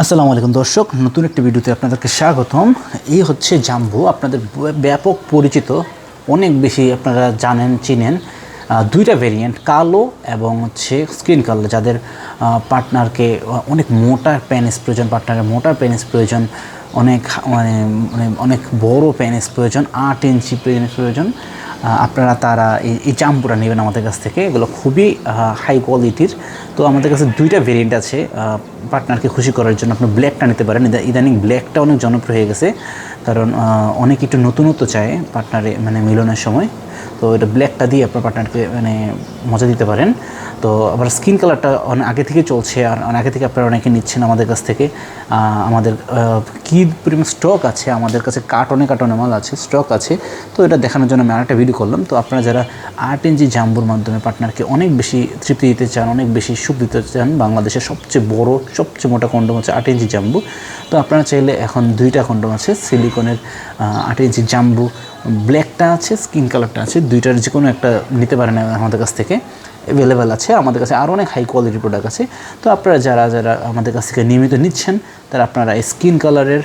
আসসালামু আলাইকুম দর্শক, নতুন একটি ভিডিওতে আপনাদেরকে স্বাগতম। এই হচ্ছে জাম্বো, আপনাদের ব্যাপক পরিচিত, অনেক বেশি আপনারা জানেন চিনেন। দুইটা ভেরিয়েন্ট, কালো এবং হচ্ছে স্কিন কালার। যাদের পার্টনারকে অনেক মোটা পেনিস প্রয়োজন, পার্টনারের মোটা পেনিস প্রয়োজন, অনেক অনেক বড় পেনিস প্রয়োজন, 8 ইঞ্চি পেনিস প্রয়োজন, আপনারা তারা এই জাম্বোটা নেবেন আমাদের কাছ থেকে। এগুলো খুবই হাই কোয়ালিটির। তো আমাদের কাছে দুইটা ভেরিয়েন্ট আছে পার্টনারকে খুশি করার জন্য। আপনি ব্ল্যাকটা নিতে পারেন, ইদানিং ব্ল্যাকটা অনেক জনপ্রিয় হয়ে গেছে, কারণ অনেক একটু নতুনত্ব চায় পার্টনারে মিলনের সময়। তো এটা ব্ল্যাকটা দিয়ে আপনার পার্টনারকে মজা দিতে পারেন। তো আবার স্কিন কালারটা অনেক আগে থেকে চলছে, আর আগে থেকে আপনারা অনেকে নিচ্ছেন আমাদের কাছ থেকে। আমাদের কী পরিমাণ স্টক আছে, আমাদের কাছে কার্টনে মাল আছে, স্টক আছে। তো এটা দেখানোর জন্য আমি আরেকটা ভিডিও করলাম। তো আপনারা যারা 8 ইঞ্চি জাম্বোর মাধ্যমে পার্টনারকে অনেক বেশি তৃপ্তি দিতে চান, অনেক বেশি সুখ দিতে চান, বাংলাদেশের সবচেয়ে বড় সবচেয়ে মোটা কন্ডম হচ্ছে 8 ইঞ্চি জাম্বো। তো আপনারা চাইলে এখন দুইটা কন্ডম আছে, সিলিকনের 8 ইঞ্চি জাম্বো, ব্ল্যাকটা আছে, স্কিন কালারটা আছে, দুইটার যে কোনো একটা নিতে পারেন আমাদের কাছ থেকে। অ্যাভেলেবেল আছে আমাদের কাছে, আরও অনেক হাই কোয়ালিটির প্রোডাক্ট আছে। তো আপনারা যারা যারা আমাদের কাছ থেকে নিয়মিত নিচ্ছেন, তারা আপনারা স্কিন কালারের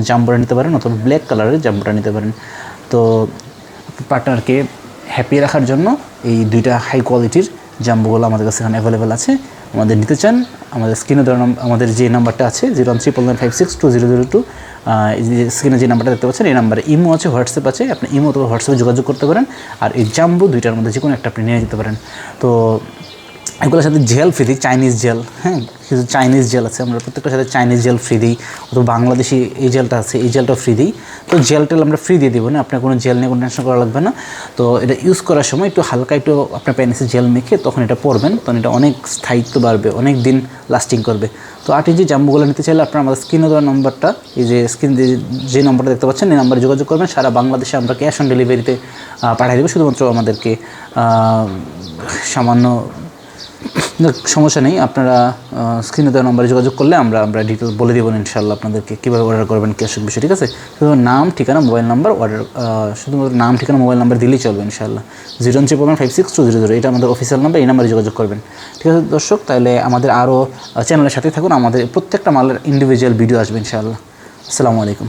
জাম্বোটা নিতে পারেন, অথবা ব্ল্যাক কালারের জাম্বোটা নিতে পারেন। তো পার্টনারকে হ্যাপি রাখার জন্য এই দুইটা হাই কোয়ালিটির জাম্বোগুলো আমাদের কাছে এখানে অ্যাভেলেবেল আছে। আমাদের নিতে চান, আমাদের স্ক্রিনে দেওয়া আমাদের যে নাম্বারটা আছে 01399562002, স্ক্রিনে যে নাম্বারটা দেখতে পাচ্ছেন, এই নাম্বারে ইমো আছে, হোয়াটসঅ্যাপ আছে। আপনি ইমো অথবা হোয়াটসঅ্যাপে যোগাযোগ করতে পারেন। আর এই জাম্বো দুইটার মধ্যে যে কোনো একটা আপনি নিয়ে যেতে পারেন। তো এগুলোর সাথে জেল ফ্রি দিই, চাইনিজ জেল। হ্যাঁ, কিছু চাইনিজ জেল আছে, আমরা প্রত্যেকটার সাথে চাইনিজ জেল ফ্রি দিই, অথবা বাংলাদেশি এই জেলটা আছে, এই জেলটা ফ্রি দিই। তো জেল টেল আমরা ফ্রি দিয়ে দেবো না, আপনার কোনো জেল নিয়ে কোনো টেনশন করা লাগবে না। তো এটা ইউজ করার সময় একটু হালকা একটু আপনার পেনিসে জেল মেখে তখন এটা পরবেন, তখন এটা অনেক স্থায়িত্ব বাড়বে, অনেক দিন লাস্টিং করবে। তো 8 ইঞ্চি জাম্বোগুলো নিতে চাইলে আপনার আমাদের স্ক্রিনে দেওয়া নাম্বারটা, এই যে স্ক্রিন যে নাম্বারটা দেখতে পাচ্ছেন, এই নাম্বারে যোগাযোগ করবেন। সারা বাংলাদেশে আমরা ক্যাশ অন ডেলিভারিতে পাঠিয়ে দেবো। শুধুমাত্র আমাদেরকে সামান্য সমস্যা নেই, আপনারা স্ক্রিনে দেওয়া নম্বরে যোগাযোগ করলে আমরা ডিটেল বলে দেবো ইনশাআল্লাহ আপনাদেরকে কীভাবে অর্ডার করবেন, কি আসবে বিষয়। ঠিক আছে, শুধু নাম ঠিকানা মোবাইল নাম্বার অর্ডার, শুধুমাত্র নাম ঠিকানা মোবাইল নাম্বার দিলেই চলবে ইনশাআল্লাহ। 013556200 এটা আমাদের অফিসিয়াল নাম্বার, এই নাম্বারে যোগাযোগ করবেন। ঠিক আছে দর্শক, তাহলে আমাদের আরও চ্যানেলের সাথে থাকুন। আমাদের প্রত্যেকটা মালের ইন্ডিভিজুয়াল ভিডিও আসবে ইনশাআল্লাহ। আসসালামু আলাইকুম।